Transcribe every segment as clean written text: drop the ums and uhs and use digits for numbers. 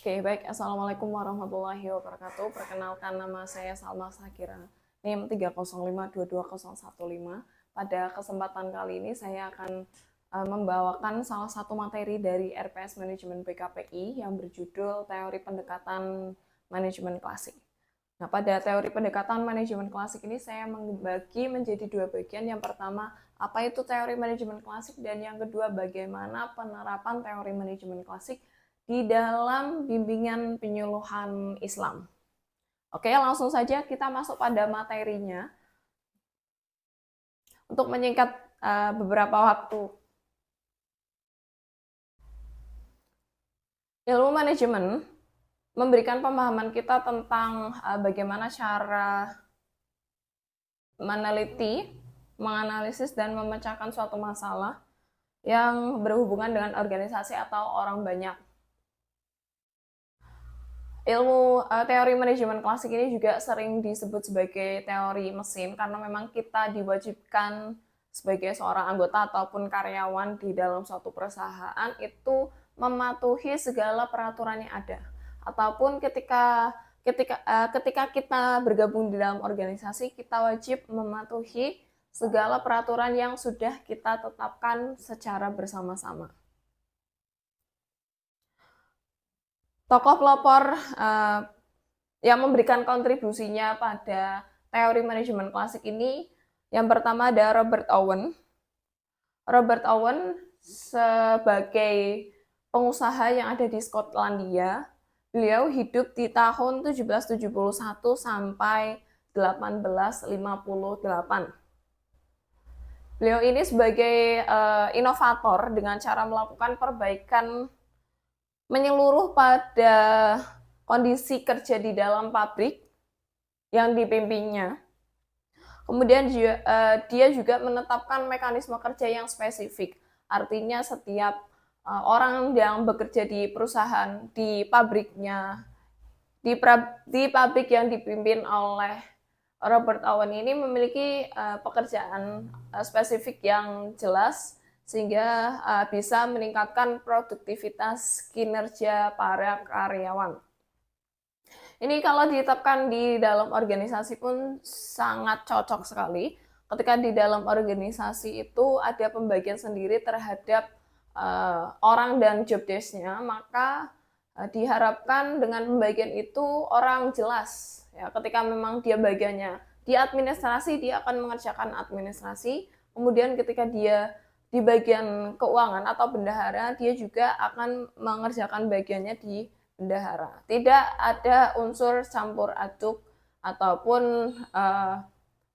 Oke, baik. Assalamualaikum warahmatullahi wabarakatuh. Perkenalkan, nama saya Salma Sakira, NIM 305220115. Pada kesempatan kali ini saya akan membawakan salah satu materi dari RPS Manajemen PKPI yang berjudul Teori Pendekatan Manajemen Klasik. Nah, pada teori pendekatan manajemen klasik ini saya membagi menjadi dua bagian. Yang pertama, apa itu teori manajemen klasik, dan yang kedua, bagaimana penerapan teori manajemen klasik di dalam bimbingan penyuluhan Islam. Oke, langsung saja kita masuk pada materinya. Untuk menyingkat beberapa waktu, ilmu manajemen memberikan pemahaman kita tentang bagaimana cara meneliti, menganalisis, dan memecahkan suatu masalah yang berhubungan dengan organisasi atau orang banyak. Ilmu teori manajemen klasik ini juga sering disebut sebagai teori mesin karena memang kita diwajibkan sebagai seorang anggota ataupun karyawan di dalam suatu perusahaan itu mematuhi segala peraturan yang ada. Ataupun ketika kita bergabung di dalam organisasi, kita wajib mematuhi segala peraturan yang sudah kita tetapkan secara bersama-sama. Tokoh pelopor yang memberikan kontribusinya pada teori manajemen klasik ini, yang pertama ada Robert Owen. Robert Owen sebagai pengusaha yang ada di Skotlandia. Beliau hidup di tahun 1771 sampai 1858. Beliau ini sebagai inovator dengan cara melakukan perbaikan menyeluruh pada kondisi kerja di dalam pabrik yang dipimpinnya. Kemudian dia juga menetapkan mekanisme kerja yang spesifik. Artinya setiap orang yang bekerja di perusahaan, di pabriknya, di pabrik yang dipimpin oleh Robert Owen ini memiliki pekerjaan spesifik yang jelas, sehingga bisa meningkatkan produktivitas kinerja para karyawan. Ini kalau ditetapkan di dalam organisasi pun sangat cocok sekali. Ketika di dalam organisasi itu ada pembagian sendiri terhadap orang dan job desk-nya, maka diharapkan dengan pembagian itu orang jelas. Ya, ketika memang dia bagiannya di administrasi, dia akan mengerjakan administrasi. Kemudian ketika dia di bagian keuangan atau bendahara, dia juga akan mengerjakan bagiannya di bendahara. Tidak ada unsur campur aduk ataupun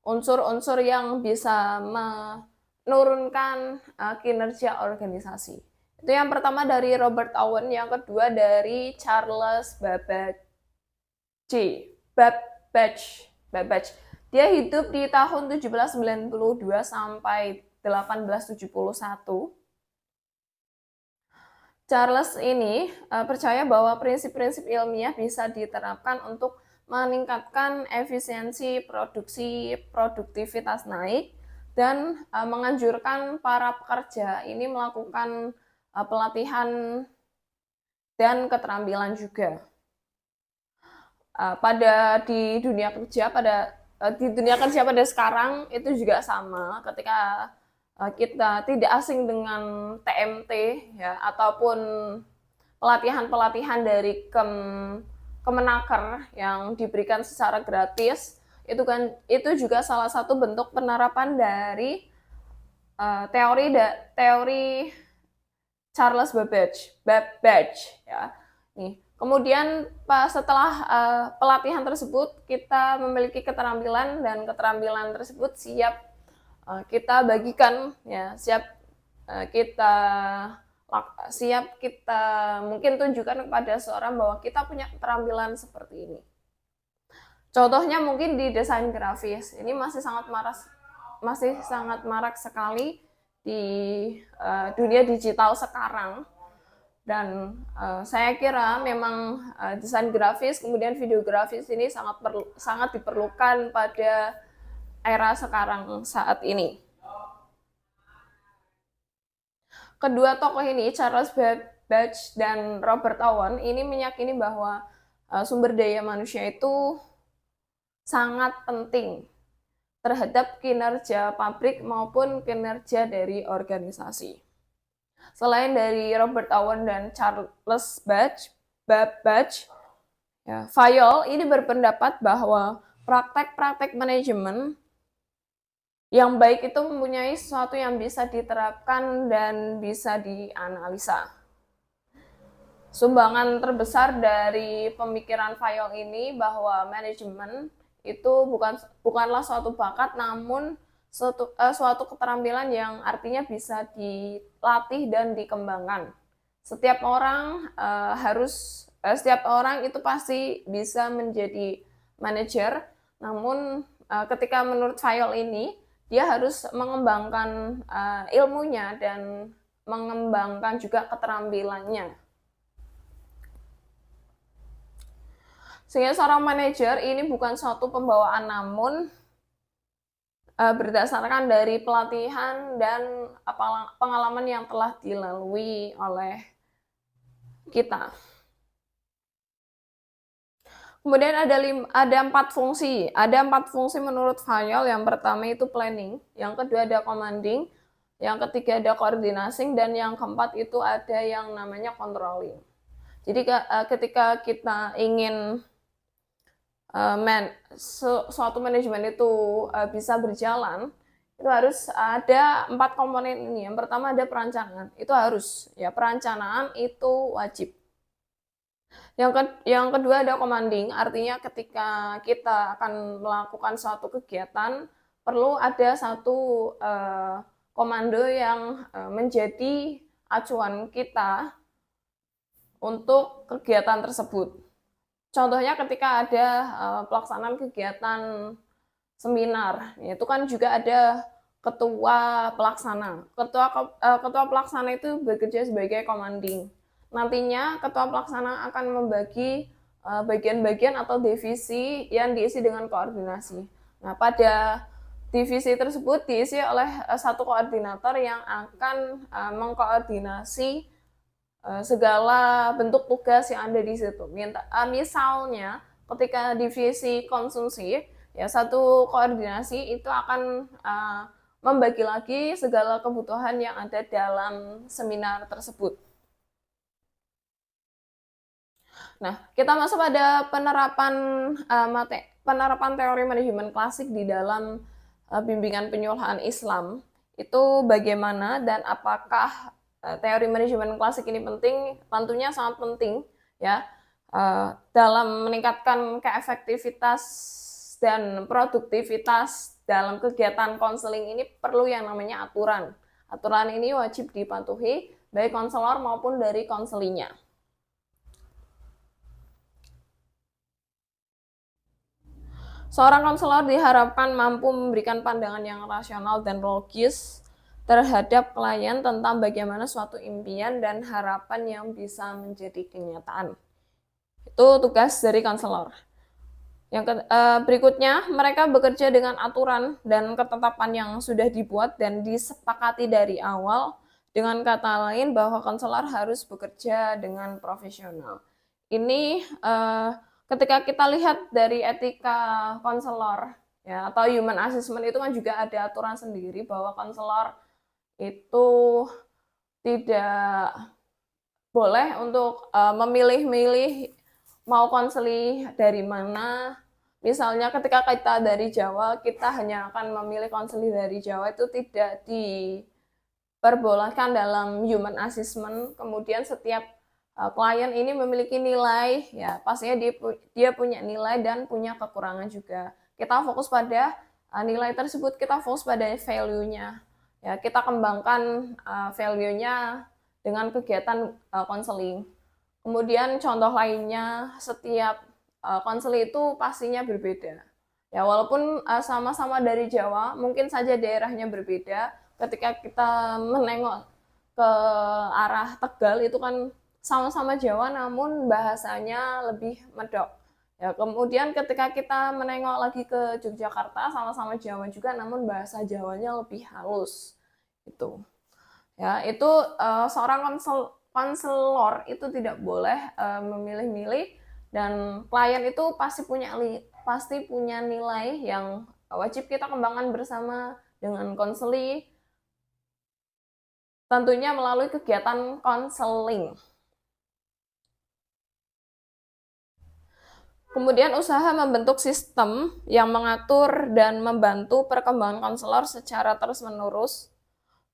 unsur-unsur yang bisa menurunkan kinerja organisasi. Itu yang pertama dari Robert Owen, yang kedua dari Charles Babbage. Dia hidup di tahun 1792 sampai 1871. Charles ini percaya bahwa prinsip-prinsip ilmiah bisa diterapkan untuk meningkatkan efisiensi produksi, produktivitas naik, dan menganjurkan para pekerja ini melakukan pelatihan dan keterampilan juga. Di dunia kerja pada sekarang itu juga sama. Ketika kita tidak asing dengan TMT ya, ataupun pelatihan-pelatihan dari Kemenaker yang diberikan secara gratis, itu juga salah satu bentuk penerapan dari teori Charles Babbage ya. Nih, kemudian setelah pelatihan tersebut kita memiliki keterampilan, dan keterampilan tersebut siap kita bagikan ya, siap kita mungkin tunjukkan kepada seorang bahwa kita punya keterampilan seperti ini. Contohnya mungkin di desain grafis, ini masih sangat marak sekali di dunia digital sekarang, dan saya kira memang desain grafis kemudian videografis ini sangat diperlukan pada era sekarang saat ini. Kedua tokoh ini, Charles Batch dan Robert Owen ini meyakini bahwa sumber daya manusia itu sangat penting terhadap kinerja pabrik maupun kinerja dari organisasi. Selain dari Robert Owen dan Charles Babbage, ya, Fayol ini berpendapat bahwa praktek-praktek manajemen yang baik itu mempunyai sesuatu yang bisa diterapkan dan bisa dianalisa. Sumbangan terbesar dari pemikiran Fayol ini bahwa manajemen itu bukanlah suatu bakat, namun suatu keterampilan yang artinya bisa dilatih dan dikembangkan. Setiap orang setiap orang itu pasti bisa menjadi manajer, namun ketika menurut Fayol ini dia harus mengembangkan ilmunya dan mengembangkan juga keterampilannya. Sehingga seorang manajer ini bukan suatu pembawaan, namun berdasarkan dari pelatihan dan pengalaman yang telah dilalui oleh kita. Kemudian ada 4 fungsi. Ada 4 fungsi menurut Fayol. Yang pertama itu planning, yang kedua ada commanding, yang ketiga ada coordinating, dan yang keempat itu ada yang namanya controlling. Jadi ketika kita ingin suatu manajemen itu bisa berjalan, itu harus ada 4 komponen ini. Yang pertama ada perencanaan, itu harus, ya, perencanaan itu wajib. Yang kedua ada commanding, artinya ketika kita akan melakukan suatu kegiatan, perlu ada satu komando yang menjadi acuan kita untuk kegiatan tersebut. Contohnya ketika ada pelaksanaan kegiatan seminar, itu kan juga ada ketua pelaksana. Ketua pelaksana itu bekerja sebagai commanding. Nantinya ketua pelaksana akan membagi bagian-bagian atau divisi yang diisi dengan koordinasi. Nah, pada divisi tersebut diisi oleh satu koordinator yang akan mengkoordinasi segala bentuk tugas yang ada di situ. Misalnya ketika divisi konsumsi, ya, satu koordinasi itu akan membagi lagi segala kebutuhan yang ada dalam seminar tersebut. Nah, kita masuk pada penerapan teori manajemen klasik di dalam bimbingan penyuluhan Islam. Itu bagaimana dan apakah teori manajemen klasik ini penting? Tentunya sangat penting, ya, dalam meningkatkan keefektivitas dan produktivitas dalam kegiatan konseling ini perlu yang namanya aturan. Aturan ini wajib dipatuhi baik konselor maupun dari konselinya. Seorang konselor diharapkan mampu memberikan pandangan yang rasional dan logis terhadap klien tentang bagaimana suatu impian dan harapan yang bisa menjadi kenyataan. Itu tugas dari konselor. Berikutnya, mereka bekerja dengan aturan dan ketetapan yang sudah dibuat dan disepakati dari awal. Dengan kata lain, bahwa konselor harus bekerja dengan profesional. Ini ketika kita lihat dari etika konselor, ya, atau human assessment, itu kan juga ada aturan sendiri bahwa konselor itu tidak boleh untuk memilih-milih mau konseli dari mana. Misalnya ketika kita dari Jawa, kita hanya akan memilih konseli dari Jawa, itu tidak diperbolehkan dalam human assessment. Kemudian setiap klien ini memiliki nilai, ya, pastinya dia punya nilai dan punya kekurangan juga. Kita fokus pada nilai tersebut, kita fokus pada value-nya. Ya, kita kembangkan value-nya dengan kegiatan konseling. Kemudian contoh lainnya, setiap konseling itu pastinya berbeda. Ya, walaupun sama-sama dari Jawa, mungkin saja daerahnya berbeda. Ketika kita menengok ke arah Tegal, itu kan sama-sama Jawa, namun bahasanya lebih medok. Ya, kemudian ketika kita menengok lagi ke Yogyakarta, sama-sama Jawa juga, namun bahasa Jawanya lebih halus. Itu, ya, itu seorang konselor itu tidak boleh memilih-milih, dan klien itu pasti punya nilai yang wajib kita kembangkan bersama dengan konseli, tentunya melalui kegiatan konseling. Kemudian usaha membentuk sistem yang mengatur dan membantu perkembangan konselor secara terus-menerus,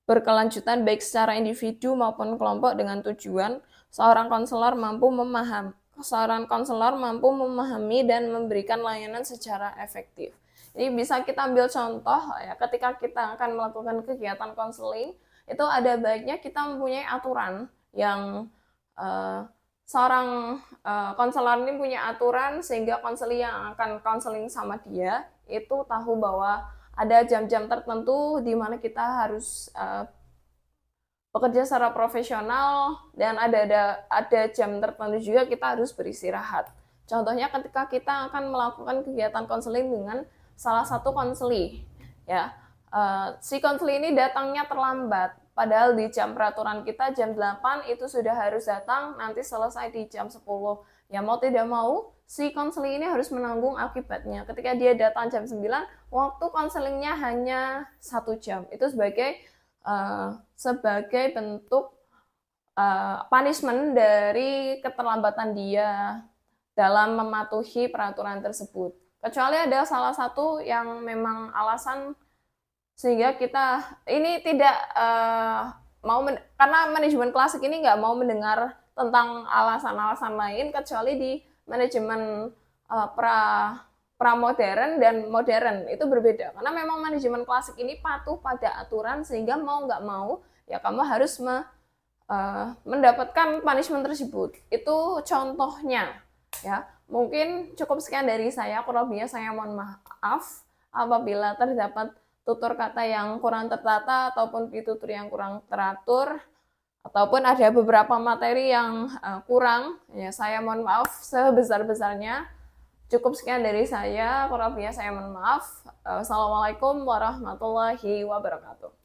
berkelanjutan baik secara individu maupun kelompok, dengan tujuan seorang konselor mampu memahami dan memberikan layanan secara efektif. Ini bisa kita ambil contoh ya, ketika kita akan melakukan kegiatan konseling, itu ada baiknya kita mempunyai aturan yang seorang konselor ini punya aturan, sehingga konseli yang akan konseling sama dia itu tahu bahwa ada jam-jam tertentu di mana kita harus bekerja secara profesional, dan ada jam tertentu juga kita harus beristirahat. Contohnya ketika kita akan melakukan kegiatan konseling dengan salah satu konseli, ya, si konseli ini datangnya terlambat, padahal di jam peraturan kita jam 8 itu sudah harus datang, nanti selesai di jam 10. Ya mau tidak mau, si konseli ini harus menanggung akibatnya. Ketika dia datang jam 9, waktu konselingnya hanya 1 jam. Itu sebagai bentuk punishment dari keterlambatan dia dalam mematuhi peraturan tersebut. Kecuali ada salah satu yang memang alasan sehingga kita ini tidak karena manajemen klasik ini nggak mau mendengar tentang alasan-alasan lain, kecuali di manajemen pra-modern dan modern itu berbeda. Karena memang manajemen klasik ini patuh pada aturan, sehingga mau nggak mau ya kamu harus mendapatkan punishment tersebut. Itu contohnya ya. Mungkin cukup sekian dari saya, kurang lebihnya saya mohon maaf apabila terdapat tutur kata yang kurang tertata ataupun pitutur yang kurang teratur, ataupun ada beberapa materi yang kurang, ya saya mohon maaf sebesar-besarnya. Cukup sekian dari saya, kurang lebihnya saya mohon maaf. Assalamualaikum warahmatullahi wabarakatuh.